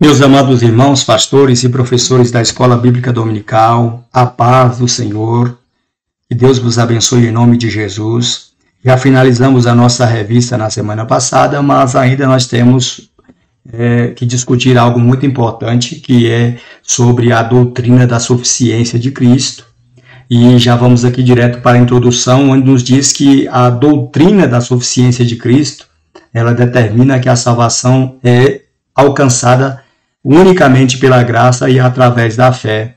Meus amados irmãos, pastores e professores da Escola Bíblica Dominical, a paz do Senhor, que Deus vos abençoe em nome de Jesus. Já finalizamos a nossa revista na semana passada, mas ainda nós temos que discutir algo muito importante, que é sobre a doutrina da suficiência de Cristo. E já vamos aqui direto para a introdução, onde nos diz que a doutrina da suficiência de Cristo, ela determina que a salvação é alcançada unicamente pela graça e através da fé.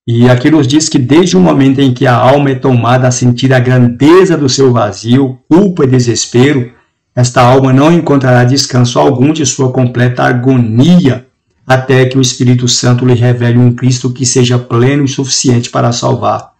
E aqui nos diz que desde o momento em que a alma é tomada a sentir a grandeza do seu vazio, culpa e desespero, esta alma não encontrará descanso algum de sua completa agonia, até que o Espírito Santo lhe revele um Cristo que seja pleno e suficiente para salvar.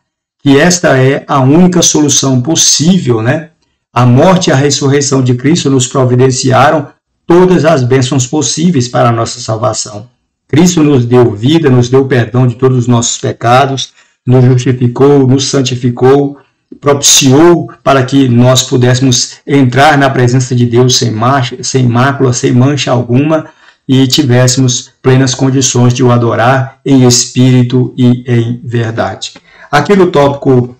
Que esta é a única solução possível, né? A morte e a ressurreição de Cristo nos providenciaram todas as bênçãos possíveis para a nossa salvação. Cristo nos deu vida, nos deu perdão de todos os nossos pecados, nos justificou, nos santificou, propiciou para que nós pudéssemos entrar na presença de Deus sem mácula, sem mancha alguma, e tivéssemos plenas condições de o adorar em espírito e em verdade. Aqui no tópico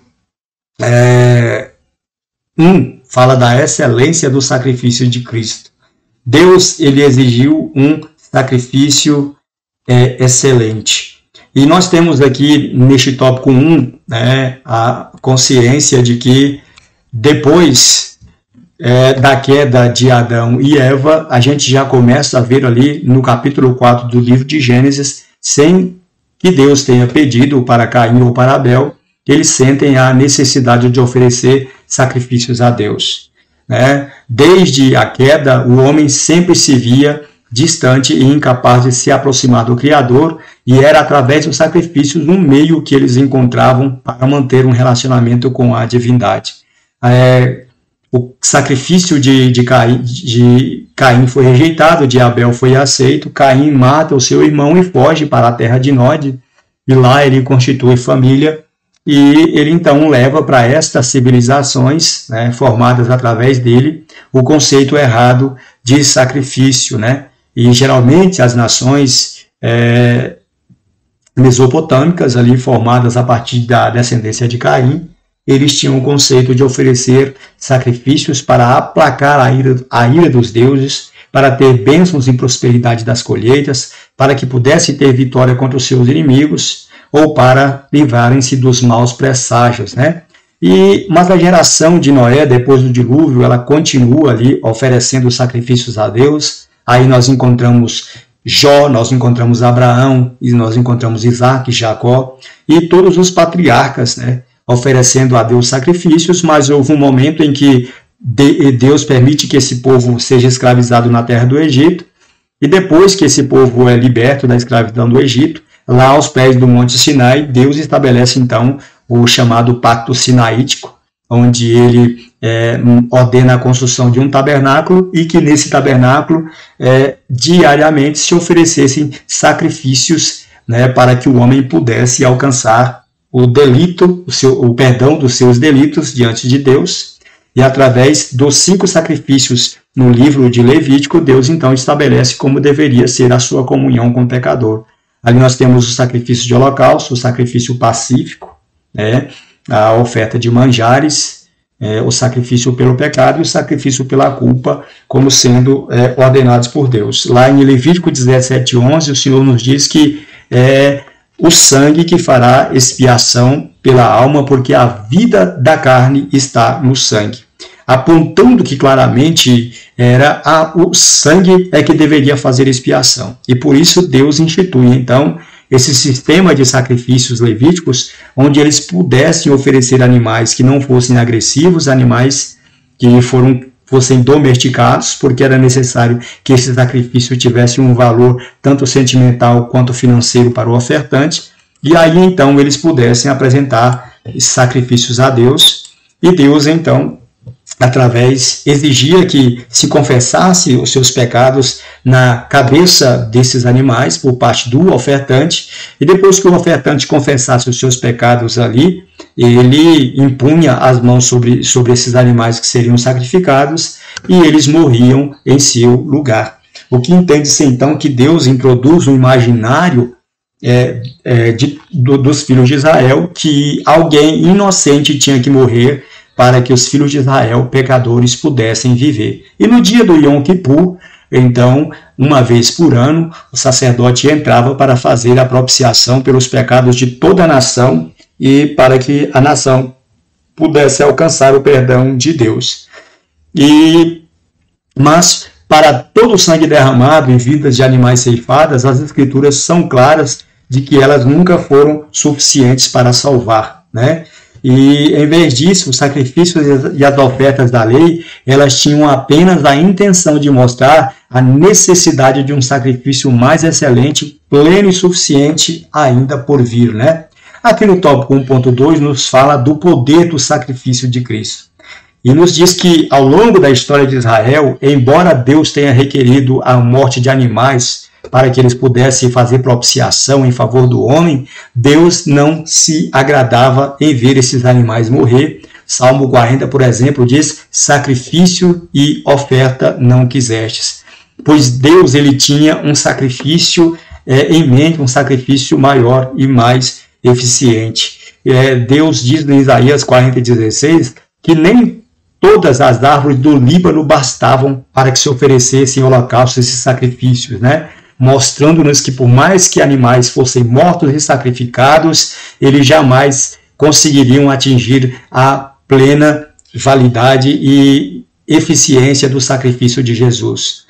1 fala da excelência do sacrifício de Cristo. Deus, ele exigiu um sacrifício excelente. E nós temos aqui neste tópico 1, né, a consciência de que depois da queda de Adão e Eva, a gente já começa a ver ali no capítulo 4 do livro de Gênesis, sem que Deus tenha pedido para Caim ou para Abel, eles sentem a necessidade de oferecer sacrifícios a Deus. Desde a queda, o homem sempre se via distante e incapaz de se aproximar do Criador, e era através dos sacrifícios um meio que eles encontravam para manter um relacionamento com a divindade. O sacrifício de Caim foi rejeitado, de Abel foi aceito. Caim mata o seu irmão e foge para a terra de Nod, e lá ele constitui família, e ele então leva para estas civilizações, né, formadas através dele, o conceito errado de sacrifício, né? E geralmente as nações mesopotâmicas, ali formadas a partir da descendência de Caim, eles tinham o conceito de oferecer sacrifícios para aplacar a ira dos deuses, para ter bênçãos e prosperidade das colheitas, para que pudesse ter vitória contra os seus inimigos, ou para livrarem-se dos maus presságios, né? Mas a geração de Noé, depois do dilúvio, ela continua ali oferecendo sacrifícios a Deus. Aí nós encontramos Jó, nós encontramos Abraão, e nós encontramos Isaac, Jacó, e todos os patriarcas, né, oferecendo a Deus sacrifícios, mas houve um momento em que Deus permite que esse povo seja escravizado na terra do Egito, e depois que esse povo é liberto da escravidão do Egito, lá aos pés do Monte Sinai, Deus estabelece então o chamado Pacto Sinaítico, onde ele ordena a construção de um tabernáculo, e que nesse tabernáculo diariamente se oferecessem sacrifícios, né, para que o homem pudesse alcançar o perdão dos seus delitos diante de Deus. E através dos 5 sacrifícios no livro de Levítico, Deus então estabelece como deveria ser a sua comunhão com o pecador. Ali nós temos o sacrifício de holocausto, o sacrifício pacífico, né, a oferta de manjares, o sacrifício pelo pecado e o sacrifício pela culpa, como sendo ordenados por Deus. Lá em Levítico 17:11, o Senhor nos diz que o sangue que fará expiação pela alma, porque a vida da carne está no sangue, apontando que claramente o sangue que deveria fazer expiação. E por isso Deus institui então esse sistema de sacrifícios levíticos, onde eles pudessem oferecer animais que não fossem agressivos, animais que fossem domesticados, porque era necessário que esse sacrifício tivesse um valor tanto sentimental quanto financeiro para o ofertante, e aí então eles pudessem apresentar sacrifícios a Deus, e Deus então exigia que se confessasse os seus pecados na cabeça desses animais por parte do ofertante, e depois que o ofertante confessasse os seus pecados ali, ele impunha as mãos sobre esses animais que seriam sacrificados, e eles morriam em seu lugar. o que entende-se então que Deus introduz no imaginário dos filhos de Israel que alguém inocente tinha que morrer para que os filhos de Israel, pecadores, pudessem viver. E no dia do Yom Kippur, então, uma vez por ano, o sacerdote entrava para fazer a propiciação pelos pecados de toda a nação e para que a nação pudesse alcançar o perdão de Deus. Mas, para todo o sangue derramado e vidas de animais ceifadas, as Escrituras são claras de que elas nunca foram suficientes para salvar, né? E, em vez disso, os sacrifícios e as ofertas da lei, elas tinham apenas a intenção de mostrar a necessidade de um sacrifício mais excelente, pleno e suficiente ainda por vir, né? Aqui no tópico 1.2 nos fala do poder do sacrifício de Cristo. E nos diz que, ao longo da história de Israel, embora Deus tenha requerido a morte de animais para que eles pudessem fazer propiciação em favor do homem, Deus não se agradava em ver esses animais morrer. Salmo 40, por exemplo, diz: sacrifício e oferta não quisestes. Pois Deus ele tinha um sacrifício em mente, um sacrifício maior e mais eficiente. Deus diz em Isaías 40:16 que nem todas as árvores do Líbano bastavam para que se oferecessem holocaustos e sacrifícios, né? Mostrando-nos que por mais que animais fossem mortos e sacrificados, eles jamais conseguiriam atingir a plena validade e eficiência do sacrifício de Jesus.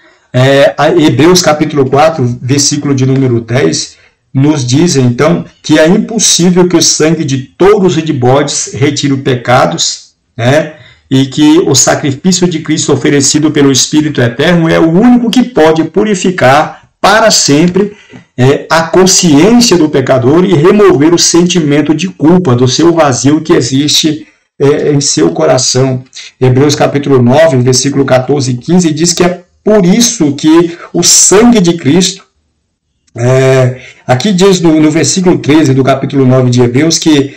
Hebreus capítulo 4, versículo de número 10, nos diz então que é impossível que o sangue de touros e de bodes retire os pecados, né? E que o sacrifício de Cristo oferecido pelo Espírito Eterno é o único que pode purificar para sempre a consciência do pecador e remover o sentimento de culpa, do seu vazio que existe em seu coração. Hebreus capítulo 9, versículo 14 e 15 diz que é por isso que o sangue de Cristo, aqui diz no versículo 13 do capítulo 9 de Hebreus que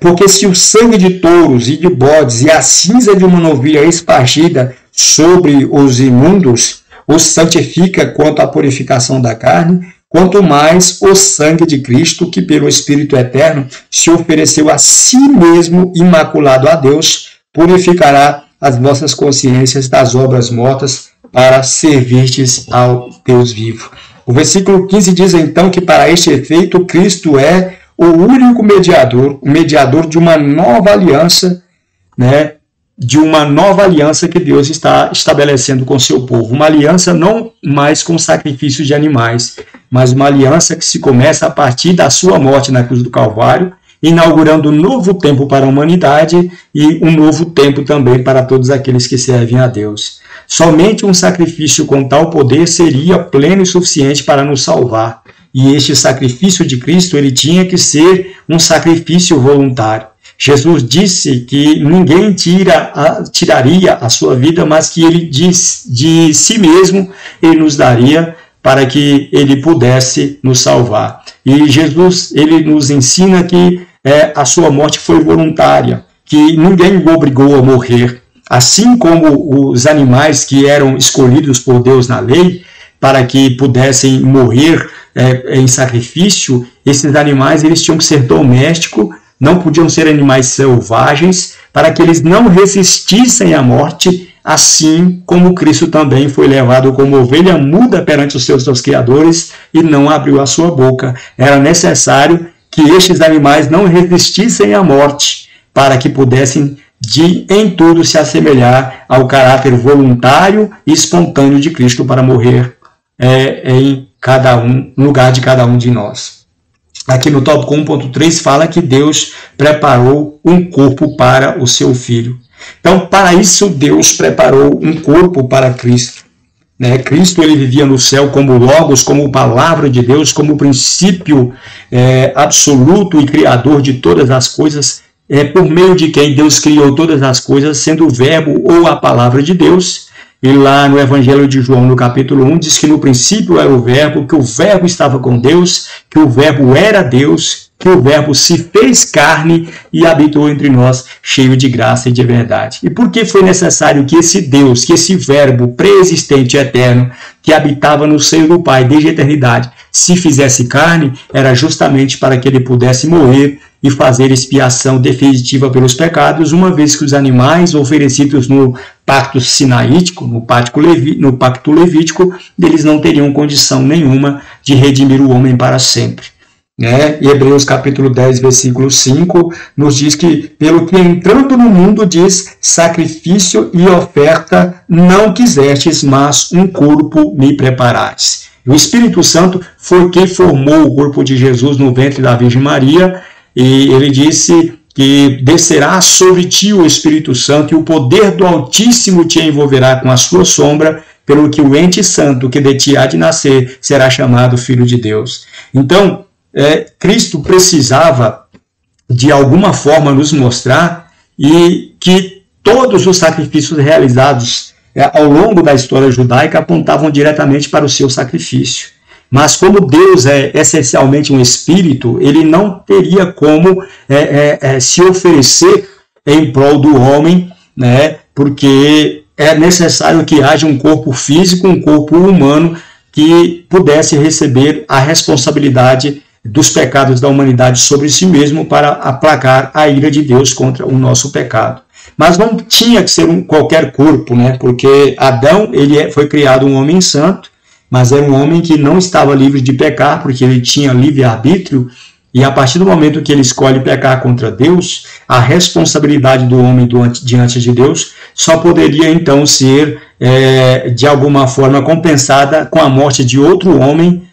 porque se o sangue de touros e de bodes e a cinza de uma novilha espargida sobre os imundos os santifica quanto à purificação da carne, quanto mais o sangue de Cristo, que pelo Espírito Eterno se ofereceu a si mesmo imaculado a Deus, purificará as vossas consciências das obras mortas para servirdes ao Deus vivo. O versículo 15 diz então que para este efeito Cristo é o único mediador, o mediador de uma nova aliança, né? De uma nova aliança que Deus está estabelecendo com seu povo. Uma aliança não mais com sacrifício de animais, mas uma aliança que se começa a partir da sua morte na cruz do Calvário, inaugurando um novo tempo para a humanidade e um novo tempo também para todos aqueles que servem a Deus. Somente um sacrifício com tal poder seria pleno e suficiente para nos salvar. E este sacrifício de Cristo ele tinha que ser um sacrifício voluntário. Jesus disse que ninguém tiraria a sua vida, mas que ele de si mesmo ele nos daria para que ele pudesse nos salvar. E Jesus ele nos ensina que a sua morte foi voluntária, que ninguém o obrigou a morrer. Assim como os animais que eram escolhidos por Deus na lei para que pudessem morrer em sacrifício, esses animais eles tinham que ser domésticos, não podiam ser animais selvagens, para que eles não resistissem à morte, assim como Cristo também foi levado como ovelha muda perante os seus criadores e não abriu a sua boca. Era necessário que estes animais não resistissem à morte, para que pudessem em tudo se assemelhar ao caráter voluntário e espontâneo de Cristo para morrer no lugar de cada um de nós. Aqui no tópico 1.3 fala que Deus preparou um corpo para o seu Filho. Então, para isso, Deus preparou um corpo para Cristo. Cristo ele vivia no céu como Logos, como palavra de Deus, como princípio absoluto e criador de todas as coisas, por meio de quem Deus criou todas as coisas, sendo o verbo ou a palavra de Deus. E lá no Evangelho de João, no capítulo 1, diz que no princípio era o verbo, que o verbo estava com Deus, que o verbo era Deus que o Verbo se fez carne e habitou entre nós, cheio de graça e de verdade. E por que foi necessário que esse Deus, que esse Verbo pré-existente e eterno, que habitava no seio do Pai desde a eternidade, se fizesse carne? Era justamente para que ele pudesse morrer e fazer expiação definitiva pelos pecados, uma vez que os animais oferecidos no pacto sinaítico, no pacto levítico, eles não teriam condição nenhuma de redimir o homem para sempre. E Hebreus capítulo 10, versículo 5, nos diz que, pelo que entrando no mundo, diz, sacrifício e oferta não quisestes, mas um corpo me preparastes. O Espírito Santo foi quem formou o corpo de Jesus no ventre da Virgem Maria, e ele disse que descerá sobre ti o Espírito Santo e o poder do Altíssimo te envolverá com a sua sombra, pelo que o ente santo que de ti há de nascer será chamado Filho de Deus. Então, Cristo precisava de alguma forma nos mostrar e que todos os sacrifícios realizados ao longo da história judaica apontavam diretamente para o seu sacrifício. Mas como Deus é essencialmente um espírito, ele não teria como se oferecer em prol do homem, porque é necessário que haja um corpo físico, um corpo humano, que pudesse receber a responsabilidade dos pecados da humanidade sobre si mesmo para aplacar a ira de Deus contra o nosso pecado. Mas não tinha que ser qualquer corpo, porque Adão foi criado um homem santo, mas era um homem que não estava livre de pecar, porque ele tinha livre-arbítrio, e a partir do momento que ele escolhe pecar contra Deus, a responsabilidade do homem diante de Deus só poderia então ser, de alguma forma, compensada com a morte de outro homem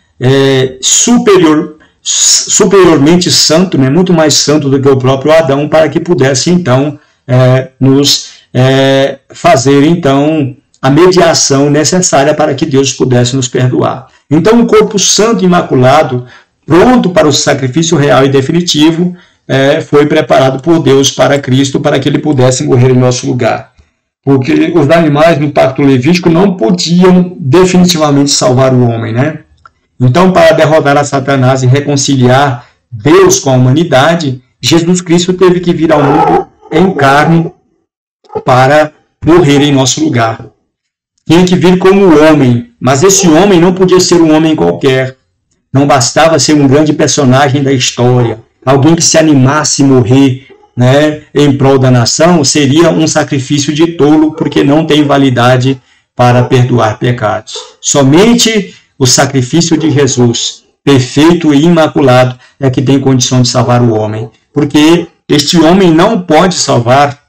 superiormente santo, muito mais santo do que o próprio Adão, para que pudesse então nos fazer então a mediação necessária para que Deus pudesse nos perdoar. Então, o corpo santo e imaculado, pronto para o sacrifício real e definitivo, foi preparado por Deus para Cristo, para que ele pudesse morrer em nosso lugar. Porque os animais no pacto levítico não podiam definitivamente salvar o homem, Então, para derrotar a Satanás e reconciliar Deus com a humanidade, Jesus Cristo teve que vir ao mundo em carne para morrer em nosso lugar. Tinha que vir como homem, mas esse homem não podia ser um homem qualquer. Não bastava ser um grande personagem da história, alguém que se animasse a morrer em prol da nação, seria um sacrifício de tolo, porque não tem validade para perdoar pecados. Somente o sacrifício de Jesus, perfeito e imaculado, é que tem condição de salvar o homem. Porque este homem não pode salvar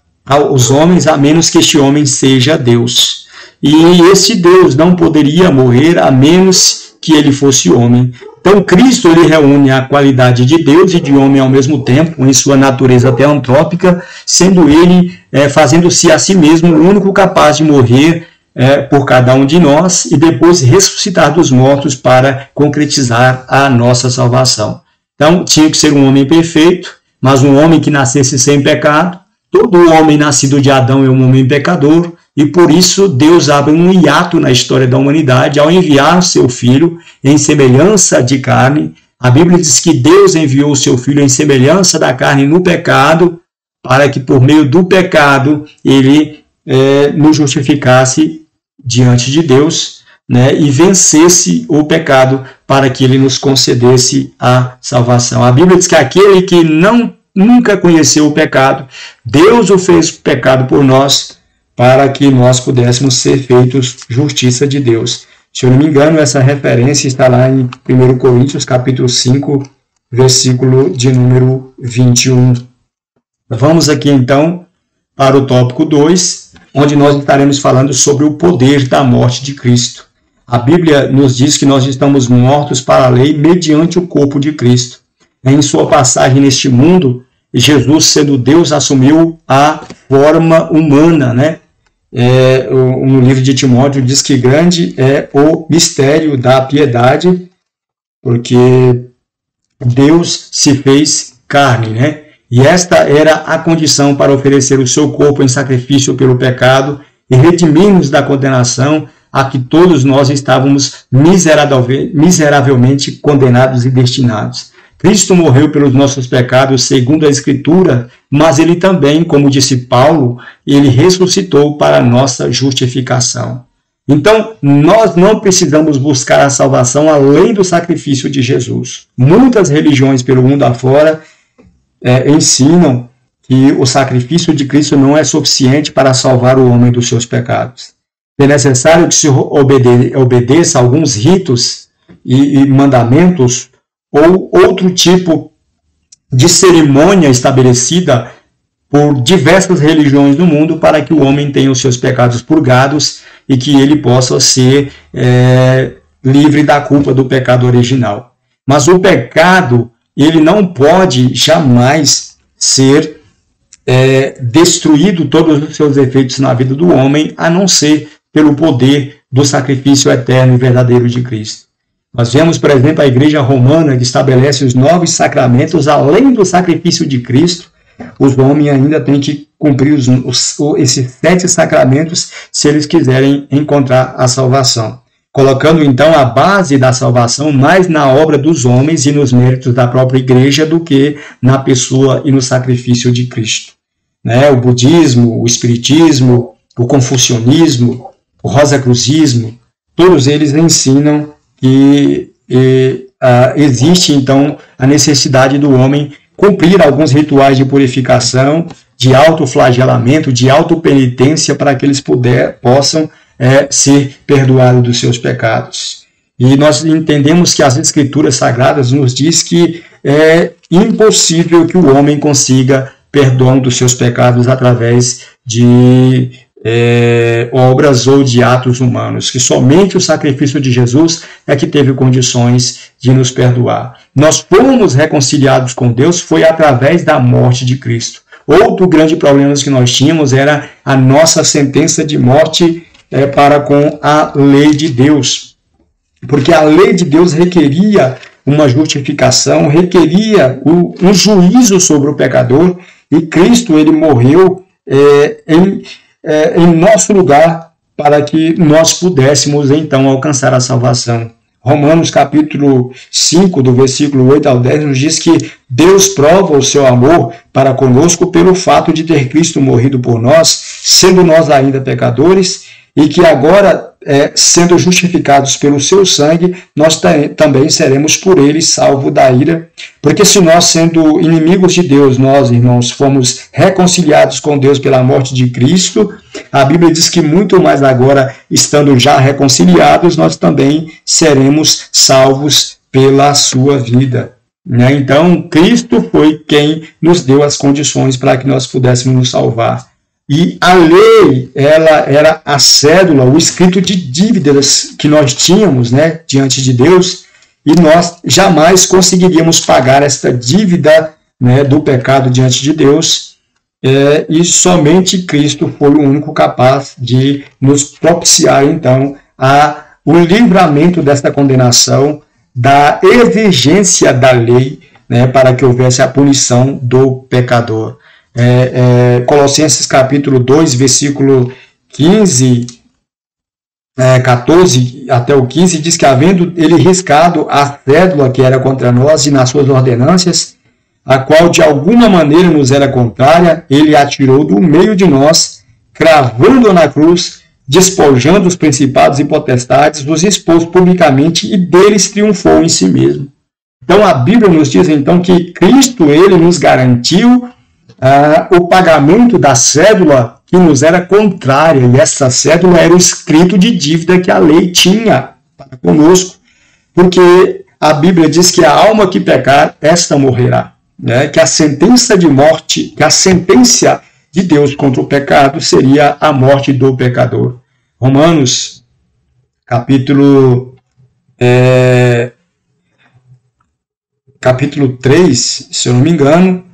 os homens, a menos que este homem seja Deus. E esse Deus não poderia morrer a menos que ele fosse homem. Então, Cristo ele reúne a qualidade de Deus e de homem ao mesmo tempo, em sua natureza teantrópica, sendo ele, fazendo-se a si mesmo o único capaz de morrer por cada um de nós e depois ressuscitar dos mortos para concretizar a nossa salvação. Então, tinha que ser um homem perfeito, mas um homem que nascesse sem pecado. Todo homem nascido de Adão é um homem pecador, e por isso Deus abre um hiato na história da humanidade ao enviar seu Filho em semelhança de carne. A Bíblia diz que Deus enviou o seu Filho em semelhança da carne no pecado, para que por meio do pecado ele nos justificasse diante de Deus, e vencesse o pecado para que ele nos concedesse a salvação. A Bíblia diz que aquele que nunca conheceu o pecado, Deus o fez pecado por nós, para que nós pudéssemos ser feitos justiça de Deus. Se eu não me engano, essa referência está lá em 1 Coríntios, capítulo 5, versículo de número 21. Vamos aqui, então, para o tópico 2, onde nós estaremos falando sobre o poder da morte de Cristo. A Bíblia nos diz que nós estamos mortos para a lei mediante o corpo de Cristo. Em sua passagem neste mundo, Jesus, sendo Deus, assumiu a forma humana, no livro de Timóteo diz que grande é o mistério da piedade, porque Deus se fez carne, E esta era a condição para oferecer o seu corpo em sacrifício pelo pecado e redimir-nos da condenação a que todos nós estávamos miseravelmente condenados e destinados. Cristo morreu pelos nossos pecados segundo a Escritura, mas ele também, como disse Paulo, ele ressuscitou para a nossa justificação. Então, nós não precisamos buscar a salvação além do sacrifício de Jesus. Muitas religiões pelo mundo afora ensinam que o sacrifício de Cristo não é suficiente para salvar o homem dos seus pecados. É necessário que se obedeça a alguns ritos e mandamentos ou outro tipo de cerimônia estabelecida por diversas religiões do mundo para que o homem tenha os seus pecados purgados e que ele possa ser livre da culpa do pecado original. Mas o pecado, ele não pode jamais ser destruído todos os seus efeitos na vida do homem, a não ser pelo poder do sacrifício eterno e verdadeiro de Cristo. Nós vemos, por exemplo, a Igreja Romana que estabelece os 9 sacramentos, além do sacrifício de Cristo, os homens ainda têm que cumprir esses 7 sacramentos se eles quiserem encontrar a salvação. Colocando então a base da salvação mais na obra dos homens e nos méritos da própria Igreja do que na pessoa e no sacrifício de Cristo. O budismo, o espiritismo, o confucionismo, o rosacruzismo, todos eles ensinam que existe então a necessidade do homem cumprir alguns rituais de purificação, de autoflagelamento, de autopenitência, para que eles possam ser perdoados dos seus pecados. E nós entendemos que as Escrituras Sagradas nos diz que é impossível que o homem consiga perdão dos seus pecados através de obras ou de atos humanos, que somente o sacrifício de Jesus é que teve condições de nos perdoar. Nós fomos reconciliados com Deus foi através da morte de Cristo. Outro grande problema que nós tínhamos era a nossa sentença de morte para com a lei de Deus, porque a lei de Deus requeria uma justificação, requeria um juízo sobre o pecador, e Cristo ele morreu em nosso lugar para que nós pudéssemos então alcançar a salvação. Romanos capítulo 5, do versículo 8 ao 10, nos diz que Deus prova o seu amor para conosco pelo fato de ter Cristo morrido por nós, sendo nós ainda pecadores, e que agora, sendo justificados pelo seu sangue, nós também seremos por ele salvos da ira. Porque se nós, sendo inimigos de Deus, nós, irmãos, fomos reconciliados com Deus pela morte de Cristo, a Bíblia diz que muito mais agora, estando já reconciliados, nós também seremos salvos pela sua vida. Então, Cristo foi quem nos deu as condições para que nós pudéssemos nos salvar. E a lei, ela era a cédula, o escrito de dívidas que nós tínhamos, diante de Deus, e nós jamais conseguiríamos pagar esta dívida, do pecado diante de Deus, e somente Cristo foi o único capaz de nos propiciar, então, o livramento desta condenação, da exigência da lei, para que houvesse a punição do pecador. Colossenses capítulo 2, versículo 14 até o 15, diz que havendo ele riscado a cédula que era contra nós e nas suas ordenâncias, a qual de alguma maneira nos era contrária, ele a tirou do meio de nós, cravando-a na cruz, despojando os principados e potestades, os expôs publicamente e deles triunfou em si mesmo. Então a Bíblia nos diz então que Cristo ele nos garantiu o pagamento da cédula que nos era contrária, e essa cédula era o escrito de dívida que a lei tinha para conosco, porque a Bíblia diz que a alma que pecar, esta morrerá, que a sentença de morte, que a sentença de Deus contra o pecado seria a morte do pecador. Romanos, capítulo 3, se eu não me engano,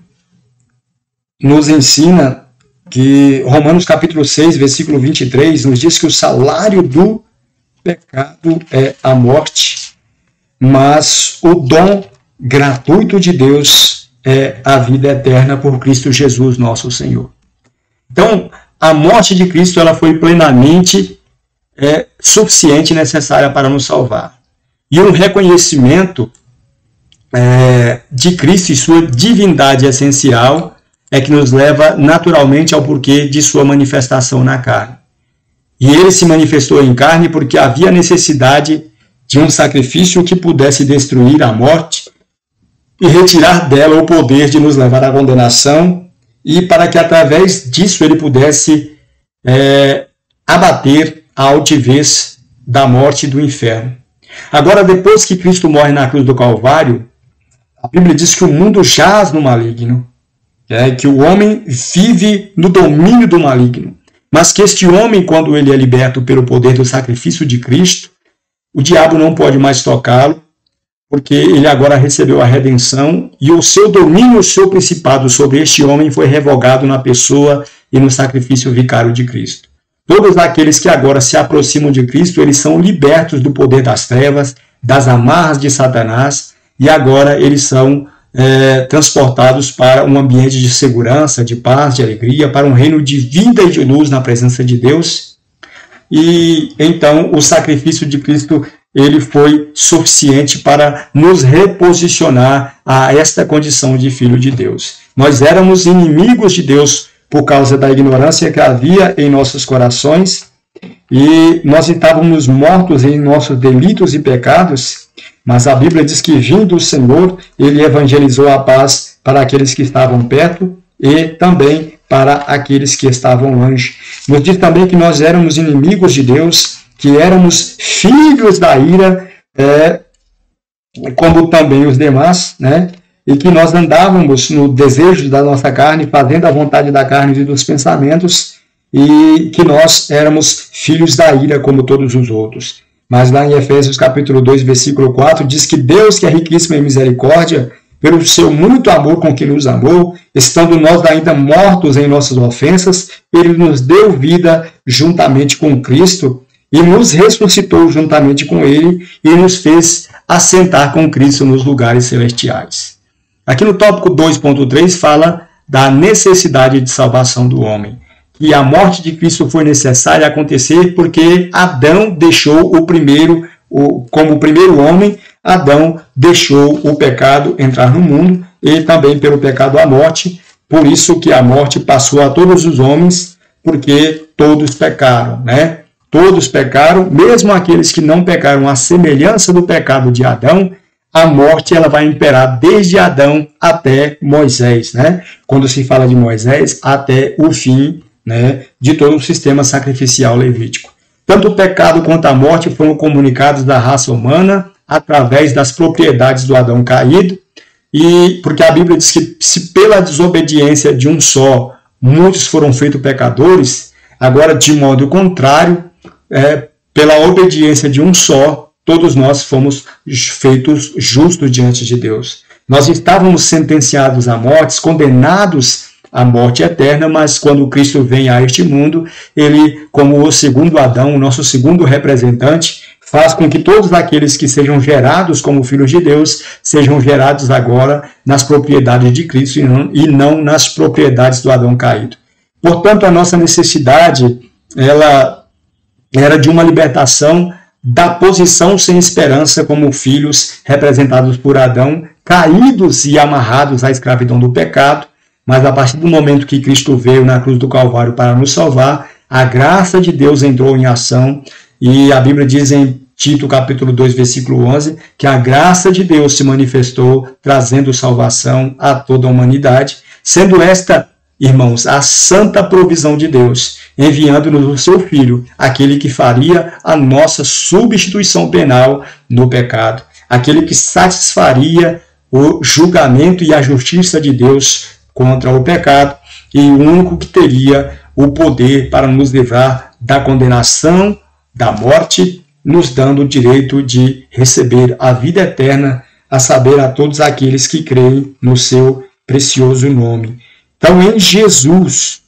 nos ensina que Romanos capítulo 6, versículo 23, nos diz que o salário do pecado é a morte, mas o dom gratuito de Deus é a vida eterna por Cristo Jesus, nosso Senhor. Então, a morte de Cristo ela foi plenamente suficiente e necessária para nos salvar. E um reconhecimento de Cristo e sua divindade essencial é que nos leva naturalmente ao porquê de sua manifestação na carne. E ele se manifestou em carne porque havia necessidade de um sacrifício que pudesse destruir a morte e retirar dela o poder de nos levar à condenação, e para que através disso ele pudesse abater a altivez da morte e do inferno. Agora, depois que Cristo morre na cruz do Calvário, a Bíblia diz que o mundo jaz no maligno, que o homem vive no domínio do maligno, mas que este homem, quando ele é liberto pelo poder do sacrifício de Cristo, o diabo não pode mais tocá-lo, porque ele agora recebeu a redenção e o seu domínio, o seu principado sobre este homem foi revogado na pessoa e no sacrifício vicário de Cristo. Todos aqueles que agora se aproximam de Cristo, eles são libertos do poder das trevas, das amarras de Satanás, e agora eles são transportados para um ambiente de segurança, de paz, de alegria, para um reino de vida e de luz na presença de Deus. E então o sacrifício de Cristo ele foi suficiente para nos reposicionar a esta condição de filho de Deus. Nós éramos inimigos de Deus por causa da ignorância que havia em nossos corações, e nós estávamos mortos em nossos delitos e pecados, mas a Bíblia diz que, vindo o Senhor, ele evangelizou a paz para aqueles que estavam perto e também para aqueles que estavam longe. Nos diz também que nós éramos inimigos de Deus, que éramos filhos da ira, como também os demais, né? E que nós andávamos no desejo da nossa carne, fazendo a vontade da carne e dos pensamentos, e que nós éramos filhos da ira como todos os outros. Mas lá em Efésios capítulo 2, versículo 4, diz que Deus, que é riquíssimo em misericórdia, pelo seu muito amor com que nos amou, estando nós ainda mortos em nossas ofensas, ele nos deu vida juntamente com Cristo, e nos ressuscitou juntamente com ele, e nos fez assentar com Cristo nos lugares celestiais. Aqui no tópico 2.3 fala da necessidade de salvação do homem. E a morte de Cristo foi necessária acontecer porque Adão deixou como o primeiro homem, Adão deixou o pecado entrar no mundo, e também pelo pecado a morte. Por isso que a morte passou a todos os homens, porque todos pecaram, né? Todos pecaram, mesmo aqueles que não pecaram, à semelhança do pecado de Adão. A morte ela vai imperar desde Adão até Moisés, né? Quando se fala de Moisés, até o fim, né, de todo o sistema sacrificial levítico. Tanto o pecado quanto a morte foram comunicados da raça humana através das propriedades do Adão caído, e porque a Bíblia diz que se pela desobediência de um só muitos foram feitos pecadores, agora de modo contrário, pela obediência de um só, todos nós fomos feitos justos diante de Deus. Nós estávamos sentenciados à morte, condenados à morte eterna, mas quando Cristo vem a este mundo, ele, como o segundo Adão, o nosso segundo representante, faz com que todos aqueles que sejam gerados como filhos de Deus, sejam gerados agora nas propriedades de Cristo e não nas propriedades do Adão caído. Portanto, a nossa necessidade, ela era de uma libertação da posição sem esperança como filhos representados por Adão, caídos e amarrados à escravidão do pecado, mas a partir do momento que Cristo veio na cruz do Calvário para nos salvar, a graça de Deus entrou em ação, e a Bíblia diz em Tito capítulo 2, versículo 11, que a graça de Deus se manifestou, trazendo salvação a toda a humanidade, sendo esta, irmãos, a santa provisão de Deus, enviando-nos o seu Filho, aquele que faria a nossa substituição penal no pecado, aquele que satisfaria o julgamento e a justiça de Deus contra o pecado, e o único que teria o poder para nos livrar da condenação, da morte, nos dando o direito de receber a vida eterna, a saber, a todos aqueles que creem no seu precioso nome. Então, em Jesus,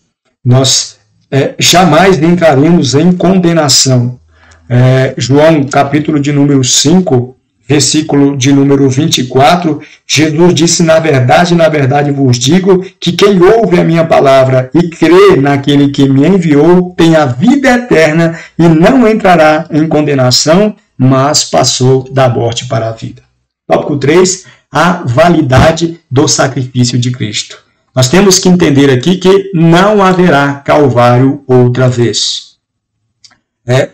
nós jamais entraremos em condenação. João, capítulo de número 5, versículo de número 24, Jesus disse, na verdade vos digo, que quem ouve a minha palavra e crê naquele que me enviou, tem a vida eterna e não entrará em condenação, mas passou da morte para a vida. Tópico 3, a validade do sacrifício de Cristo. Nós temos que entender aqui que não haverá Calvário outra vez.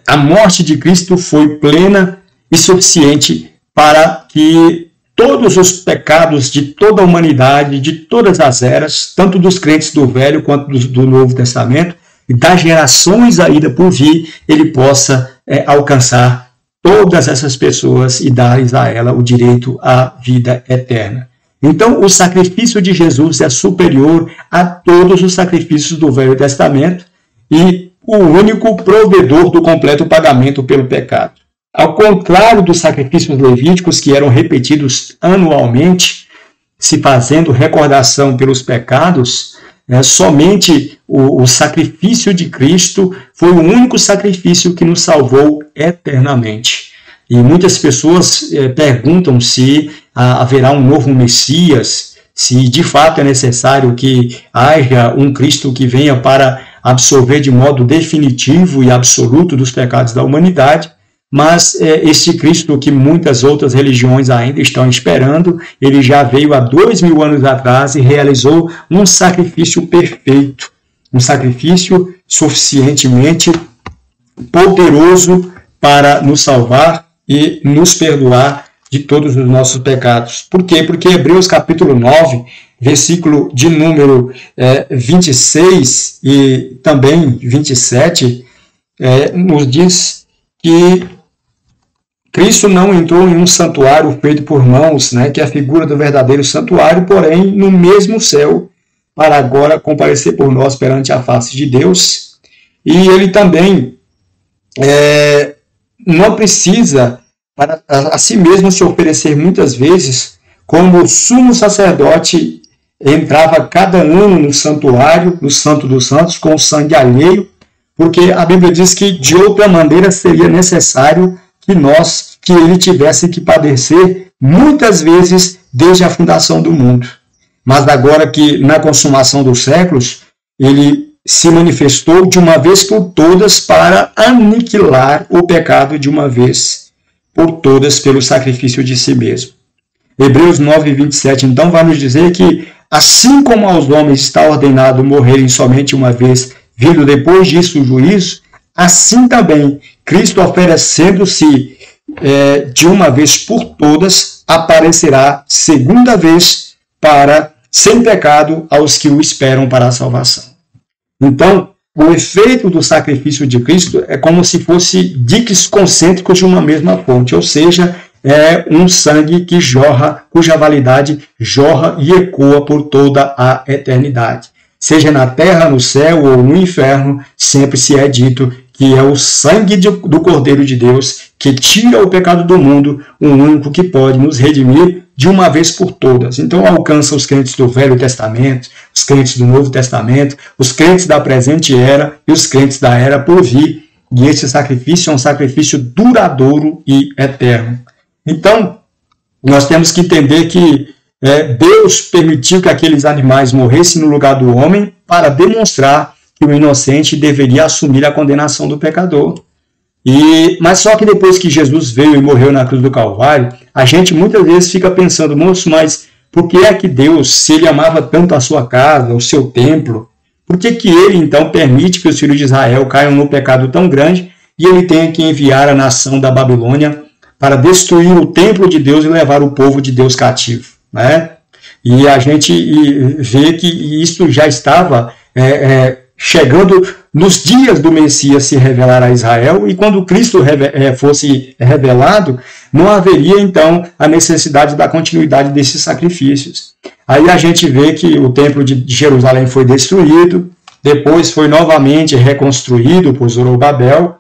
A morte de Cristo foi plena e suficiente para que todos os pecados de toda a humanidade, de todas as eras, tanto dos crentes do Velho quanto do Novo Testamento, e das gerações ainda por vir, ele possa alcançar todas essas pessoas e dar-lhes a ela o direito à vida eterna. Então, o sacrifício de Jesus é superior a todos os sacrifícios do Velho Testamento e o único provedor do completo pagamento pelo pecado. Ao contrário dos sacrifícios levíticos, que eram repetidos anualmente, se fazendo recordação pelos pecados, somente o sacrifício de Cristo foi o único sacrifício que nos salvou eternamente. E muitas pessoas perguntam se haverá um novo Messias, se de fato é necessário que haja um Cristo que venha para absolver de modo definitivo e absoluto dos pecados da humanidade. Mas este Cristo que muitas outras religiões ainda estão esperando, ele já veio há 2000 anos atrás e realizou um sacrifício perfeito, um sacrifício suficientemente poderoso para nos salvar e nos perdoar de todos os nossos pecados. Por quê? Porque Hebreus capítulo 9, versículo de número 26 e também 27, nos diz que Cristo não entrou em um santuário feito por mãos, que é a figura do verdadeiro santuário, porém no mesmo céu, para agora comparecer por nós perante a face de Deus. E ele também não precisa para a si mesmo se oferecer muitas vezes, como o sumo sacerdote entrava cada ano no santuário, no Santo dos Santos, com sangue alheio, porque a Bíblia diz que de outra maneira seria necessário que ele tivesse que padecer muitas vezes desde a fundação do mundo. Mas agora que na consumação dos séculos, ele se manifestou de uma vez por todas para aniquilar o pecado de uma vez por todas pelo sacrifício de si mesmo. Hebreus 9, 27, então, vai nos dizer que assim como aos homens está ordenado morrerem somente uma vez, vindo depois disso o juízo, assim também Cristo, oferecendo-se de uma vez por todas, aparecerá segunda vez para, sem pecado, aos que o esperam para a salvação. Então, o efeito do sacrifício de Cristo é como se fosse diques concêntricos de uma mesma fonte, ou seja, é um sangue que jorra, cuja validade jorra e ecoa por toda a eternidade. Seja na terra, no céu ou no inferno, sempre se é dito que é o sangue do Cordeiro de Deus que tira o pecado do mundo, o único que pode nos redimir de uma vez por todas. Então alcança os crentes do Velho Testamento, os crentes do Novo Testamento, os crentes da presente era e os crentes da era por vir. E esse sacrifício é um sacrifício duradouro e eterno. Então, nós temos que entender que Deus permitiu que aqueles animais morressem no lugar do homem para demonstrar que o inocente deveria assumir a condenação do pecador. Mas só que depois que Jesus veio e morreu na cruz do Calvário, a gente muitas vezes fica pensando, moço, mas por que é que Deus, se ele amava tanto a sua casa, o seu templo, por que que ele então permite que os filhos de Israel caiam no pecado tão grande e ele tenha que enviar a nação da Babilônia para destruir o templo de Deus e levar o povo de Deus cativo, E a gente vê que isso já estava chegando nos dias do Messias se revelar a Israel, e quando Cristo fosse revelado, não haveria então a necessidade da continuidade desses sacrifícios. Aí a gente vê que o templo de Jerusalém foi destruído, depois foi novamente reconstruído por Zorobabel,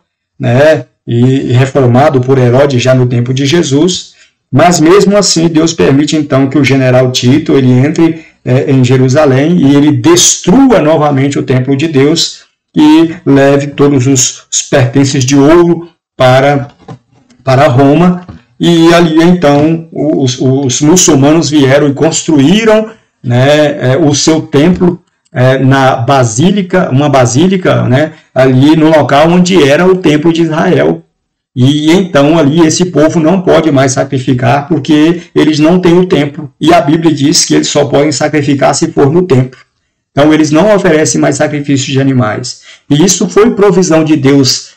e reformado por Herodes já no tempo de Jesus, mas mesmo assim Deus permite então que o general Tito ele entre em Jerusalém e ele destrua novamente o templo de Deus e leve todos os pertences de ouro para Roma, e ali então os muçulmanos vieram e construíram o seu templo na basílica, uma basílica ali no local onde era o templo de Israel. E então ali esse povo não pode mais sacrificar porque eles não têm o templo. E a Bíblia diz que eles só podem sacrificar se for no templo. Então eles não oferecem mais sacrifícios de animais. E isso foi provisão de Deus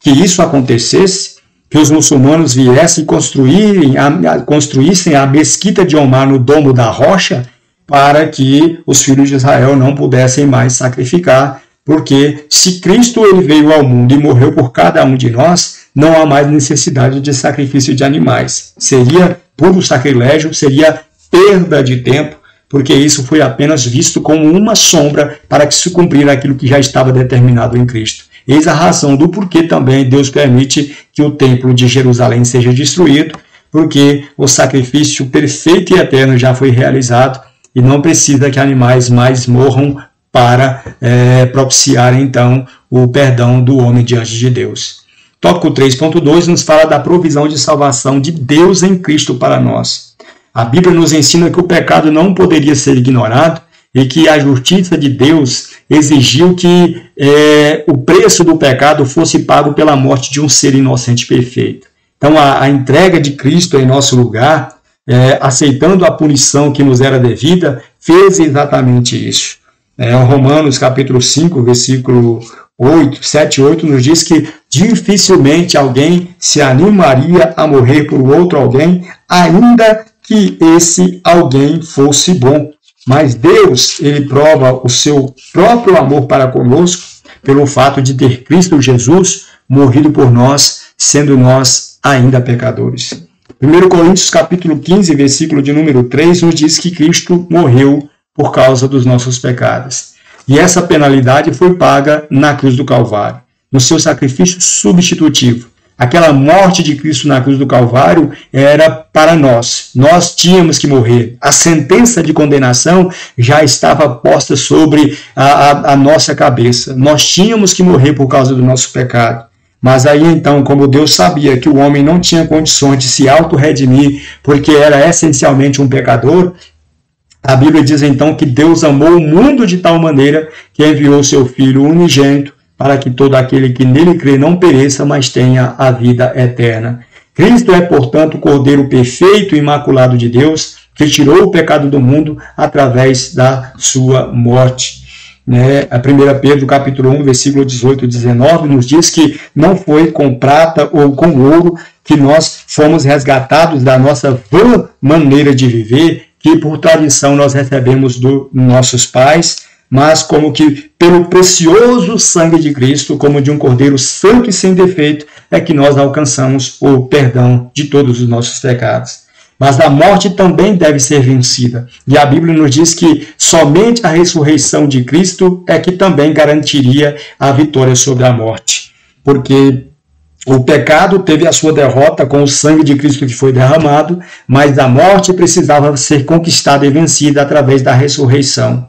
que isso acontecesse, que os muçulmanos viessem construíssem a mesquita de Omar no Domo da Rocha, para que os filhos de Israel não pudessem mais sacrificar, porque se Cristo ele veio ao mundo e morreu por cada um de nós, não há mais necessidade de sacrifício de animais. Seria puro sacrilégio, seria perda de tempo, porque isso foi apenas visto como uma sombra para que se cumprir aquilo que já estava determinado em Cristo. Eis a razão do porquê também Deus permite que o templo de Jerusalém seja destruído, porque o sacrifício perfeito e eterno já foi realizado e não precisa que animais mais morram para propiciar então o perdão do homem diante de Deus. Tópico 3.2 nos fala da provisão de salvação de Deus em Cristo para nós. A Bíblia nos ensina que o pecado não poderia ser ignorado e que a justiça de Deus exigiu que o preço do pecado fosse pago pela morte de um ser inocente perfeito. Então a entrega de Cristo em nosso lugar, aceitando a punição que nos era devida, fez exatamente isso. Romanos capítulo 5, versículo 7 e 8 nos diz que dificilmente alguém se animaria a morrer por outro alguém, ainda que esse alguém fosse bom. Mas Deus, ele prova o seu próprio amor para conosco pelo fato de ter Cristo Jesus morrido por nós, sendo nós ainda pecadores. 1 Coríntios capítulo 15, versículo de número 3, nos diz que Cristo morreu por causa dos nossos pecados. E essa penalidade foi paga na cruz do Calvário, no seu sacrifício substitutivo. Aquela morte de Cristo na cruz do Calvário era para nós. Nós tínhamos que morrer. A sentença de condenação já estava posta sobre a nossa cabeça. Nós tínhamos que morrer por causa do nosso pecado. Mas aí então, como Deus sabia que o homem não tinha condições de se auto-redimir, porque era essencialmente um pecador, a Bíblia diz então que Deus amou o mundo de tal maneira que enviou seu Filho unigênito para que todo aquele que nele crê não pereça, mas tenha a vida eterna. Cristo é, portanto, o Cordeiro perfeito e imaculado de Deus, que tirou o pecado do mundo através da sua morte. A 1 Pedro capítulo 1, versículo 18 e 19, nos diz que não foi com prata ou com ouro que nós fomos resgatados da nossa vã maneira de viver, que por tradição nós recebemos dos nossos pais, mas como que pelo precioso sangue de Cristo, como de um Cordeiro santo e sem defeito, é que nós alcançamos o perdão de todos os nossos pecados. Mas a morte também deve ser vencida. E a Bíblia nos diz que somente a ressurreição de Cristo é que também garantiria a vitória sobre a morte. Porque o pecado teve a sua derrota com o sangue de Cristo que foi derramado, mas a morte precisava ser conquistada e vencida através da ressurreição,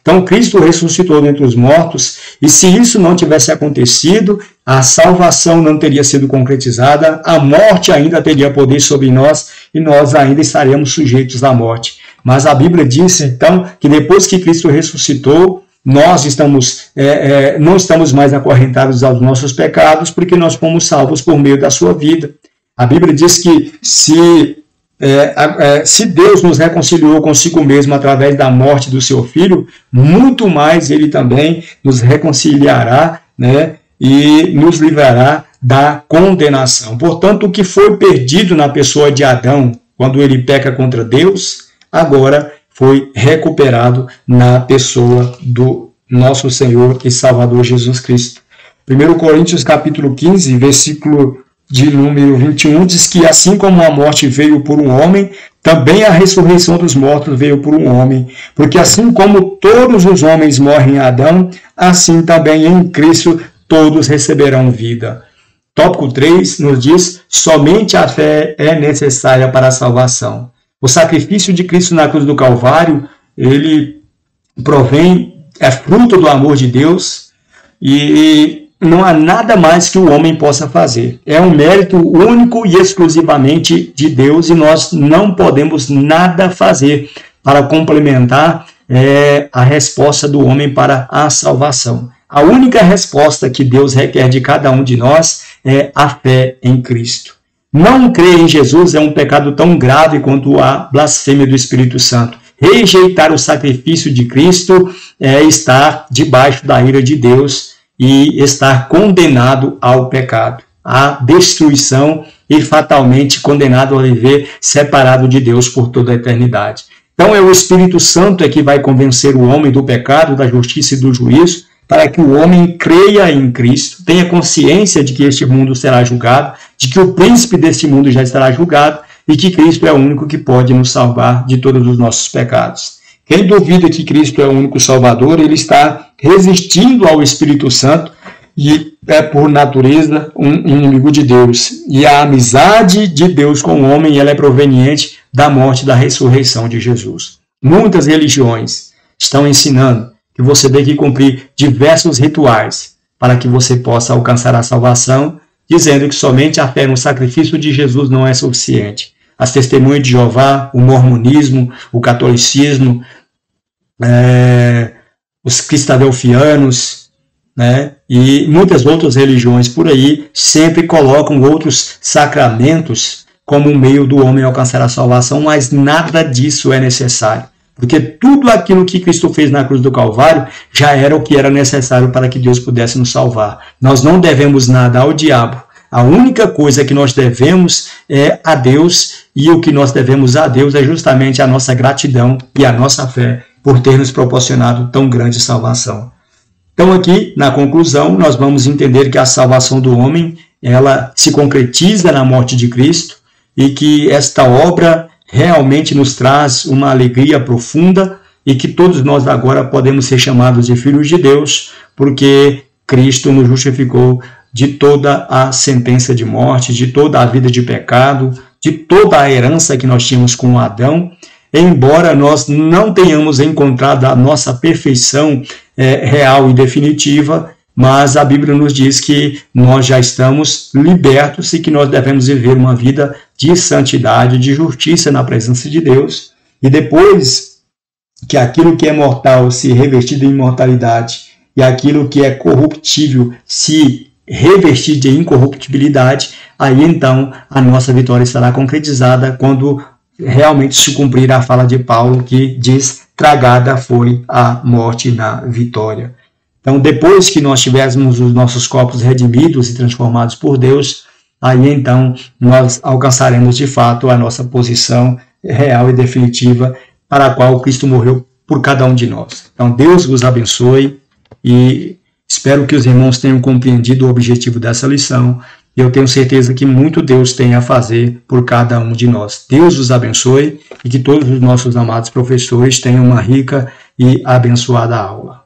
Então, Cristo ressuscitou dentre os mortos, e se isso não tivesse acontecido, a salvação não teria sido concretizada, a morte ainda teria poder sobre nós, e nós ainda estaremos sujeitos à morte. Mas a Bíblia diz, então, que depois que Cristo ressuscitou, nós não estamos mais acorrentados aos nossos pecados, porque nós fomos salvos por meio da sua vida. A Bíblia diz que se Deus nos reconciliou consigo mesmo através da morte do seu Filho, muito mais Ele também nos reconciliará, e nos livrará da condenação. Portanto, o que foi perdido na pessoa de Adão, quando ele peca contra Deus, agora foi recuperado na pessoa do nosso Senhor e Salvador Jesus Cristo. 1 Coríntios capítulo 15, versículo de número 21, diz que assim como a morte veio por um homem, também a ressurreição dos mortos veio por um homem. Porque assim como todos os homens morrem em Adão, assim também em Cristo todos receberão vida. Tópico 3 nos diz, somente a fé é necessária para a salvação. O sacrifício de Cristo na cruz do Calvário, ele é fruto do amor de Deus, e não há nada mais que o homem possa fazer. É um mérito único e exclusivamente de Deus, e nós não podemos nada fazer para complementar a resposta do homem para a salvação. A única resposta que Deus requer de cada um de nós é a fé em Cristo. Não crer em Jesus é um pecado tão grave quanto a blasfêmia do Espírito Santo. Rejeitar o sacrifício de Cristo é estar debaixo da ira de Deus e estar condenado ao pecado, à destruição e fatalmente condenado a viver separado de Deus por toda a eternidade. Então é o Espírito Santo que vai convencer o homem do pecado, da justiça e do juízo, para que o homem creia em Cristo, tenha consciência de que este mundo será julgado, de que o príncipe deste mundo já estará julgado e que Cristo é o único que pode nos salvar de todos os nossos pecados. Quem duvida que Cristo é o único Salvador, ele está resistindo ao Espírito Santo e é, por natureza, um inimigo de Deus. E a amizade de Deus com o homem, ela é proveniente da morte e da ressurreição de Jesus. Muitas religiões estão ensinando que você tem que cumprir diversos rituais para que você possa alcançar a salvação, dizendo que somente a fé no sacrifício de Jesus não é suficiente. As testemunhas de Jeová, o mormonismo, o catolicismo, os cristadelfianos, né, e muitas outras religiões por aí sempre colocam outros sacramentos como um meio do homem alcançar a salvação, mas nada disso é necessário. Porque tudo aquilo que Cristo fez na cruz do Calvário já era o que era necessário para que Deus pudesse nos salvar. Nós não devemos nada ao diabo. A única coisa que nós devemos é a Deus, e o que nós devemos a Deus é justamente a nossa gratidão e a nossa fé por ter nos proporcionado tão grande salvação. Então aqui, na conclusão, nós vamos entender que a salvação do homem, ela se concretiza na morte de Cristo e que esta obra realmente nos traz uma alegria profunda e que todos nós agora podemos ser chamados de filhos de Deus, porque Cristo nos justificou de toda a sentença de morte, de toda a vida de pecado, de toda a herança que nós tínhamos com Adão. Embora nós não tenhamos encontrado a nossa perfeição real e definitiva, mas a Bíblia nos diz que nós já estamos libertos e que nós devemos viver uma vida de santidade, de justiça na presença de Deus. E depois que aquilo que é mortal se revestir de imortalidade e aquilo que é corruptível se revestir de incorruptibilidade, aí então a nossa vitória estará concretizada quando realmente se cumprir a fala de Paulo que diz: tragada foi a morte na vitória. Então, depois que nós tivéssemos os nossos corpos redimidos e transformados por Deus, aí então nós alcançaremos de fato a nossa posição real e definitiva para a qual Cristo morreu por cada um de nós. Então, Deus vos abençoe e espero que os irmãos tenham compreendido o objetivo dessa lição. E eu tenho certeza que muito Deus tem a fazer por cada um de nós. Deus os abençoe e que todos os nossos amados professores tenham uma rica e abençoada aula.